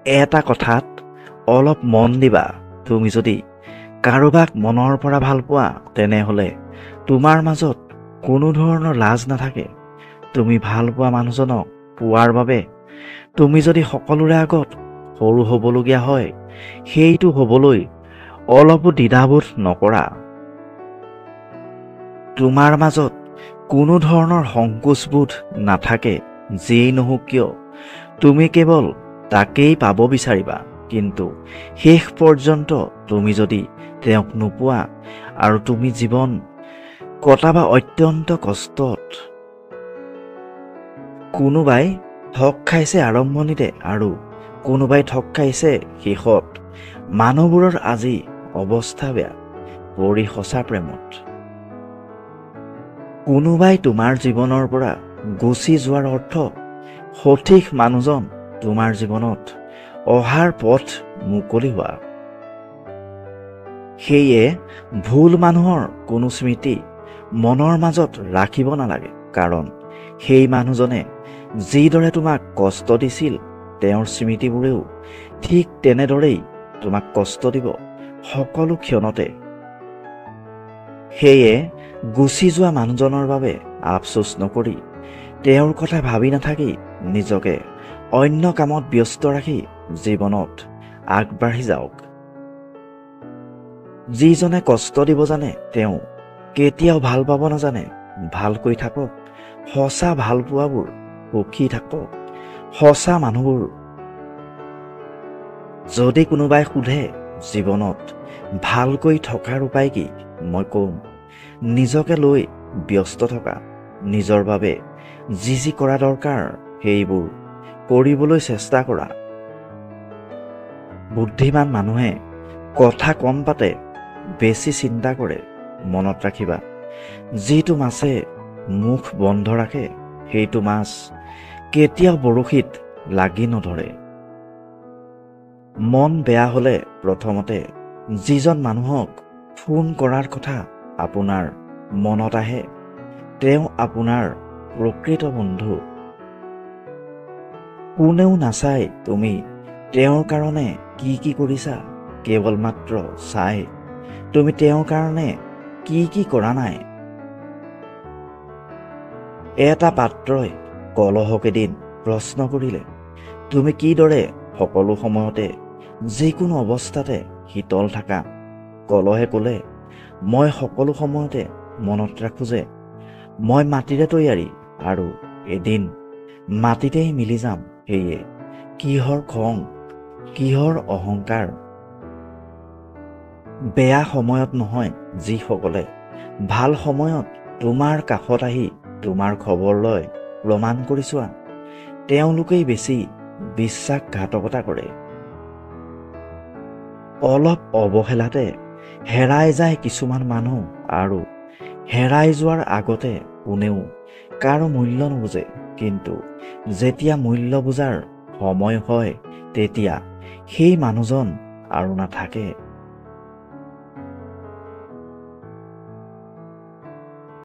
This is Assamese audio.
এটা কথাত অলপ মন দিবা। তুমি যদি কাৰোবাক মনৰ পৰা ভাল পোৱা তেনেহ'লে তোমাৰ মাজত কোনো ধৰণৰ লাজ নাথাকে। তুমি ভাল পোৱা মানুহজনক পোৱাৰ বাবে তুমি যদি সকলোৰে আগত সৰু হ'বলগীয়া হয়, সেইটো হ'বলৈ অলপো দ্বিধাবোধ নকৰা। তোমাৰ মাজত কোনো ধৰণৰ সংকোচবোধ নাথাকে। যিয়েই নহওক কিয় তুমি কেৱল তাকেই পাব বিচাৰিবা, কিন্তু শেষ পৰ্যন্ত তুমি যদি তেওঁক নোপোৱা আৰু তুমি জীৱন কটাবা অত্যন্ত কষ্টত। কোনোবাই ঠগ খাইছে আৰম্ভণিতে আৰু কোনোবাই ঠগ খাইছে শেষত। মানুহবোৰৰ আজি অৱস্থা বেয়া পৰি সঁচা প্ৰেমত। কোনোবাই তোমাৰ জীৱনৰ পৰা গুচি যোৱাৰ অৰ্থ সঠিক মানুহজন তোমাৰ জীৱনত অহাৰ পথ মুকলি হোৱা। সেয়ে ভুল মানুহৰ কোনো স্মৃতি মনৰ মাজত ৰাখিব নালাগে, কাৰণ সেই মানুহজনে যিদৰে তোমাক কষ্ট দিছিল তেওঁৰ স্মৃতিবোৰেও ঠিক তেনেদৰেই তোমাক কষ্ট দিব সকলো ক্ষণতে। সেয়ে গুচি যোৱা মানুহজনৰ বাবে আফচোচ নকৰি তেওঁৰ কথা ভাবি নাথাকি নিজকে অন্য কামত ব্যস্ত ৰাখি জীৱনত আগবাঢ়ি যাওক। যিজনে কষ্ট দিব জানে তেওঁ কেতিয়াও ভাল পাব নাজানে। ভালকৈ থাকক, সঁচা ভাল পোৱাবোৰ সুখী থাকক, সঁচা মানুহবোৰ। যদি কোনোবাই সোধে জীৱনত ভালকৈ থকাৰ উপায় কি, মই কম নিজকে লৈ ব্যস্ত থকা, নিজৰ বাবে যি যি কৰা দৰকাৰ সেইবোৰ কৰিবলৈ চেষ্টা কৰা। বুদ্ধিমান মানুহে কথা কম পাতে, বেছি চিন্তা কৰে। মনত ৰাখিবা, যিটো মাছে মুখ বন্ধ ৰাখে সেইটো মাছ কেতিয়াও বৰশীত লাগি নধৰে। মন বেয়া হ'লে প্ৰথমতে যিজন মানুহক ফোন কৰাৰ কথা আপোনাৰ মনত আহে তেওঁ আপোনাৰ প্ৰকৃত বন্ধু। কোনেও নাচায় তুমি তেওঁৰ কাৰণে কি কি কৰিছা, কেৱল মাত্ৰ চাই তুমি তেওঁৰ কাৰণে কি কি কৰা নাই। এটা পাত্ৰই কলহক এদিন প্ৰশ্ন কৰিলে, তুমি কিদৰে সকলো সময়তে যিকোনো অৱস্থাতে শীতল থাকা? কলহে ক'লে, মই সকলো সময়তে মনত ৰাখোঁ যে মই মাটিৰে তৈয়াৰী আৰু এদিন মাটিতেই মিলি যাম। সেয়ে কিহৰ খং, কিহৰ অহংকাৰ? বেয়া সময়ত নহয়, যিসকলে ভাল সময়ত তোমাৰ কাষত আহি তোমাৰ খবৰ লয়, প্ৰমাণ কৰি চোৱা তেওঁলোকেই বেছি বিশ্বাসঘাতকতা কৰে। অলপ অৱহেলাতে হেৰাই যায় কিছুমান মানুহ, আৰু হেৰাই যোৱাৰ আগতে কোনেও কাৰো মূল্য নুবুজে। কিন্তু যেতিয়া মূল্য বুজাৰ সময় হয় তেতিয়া সেই মানুহজন আৰু নাথাকে।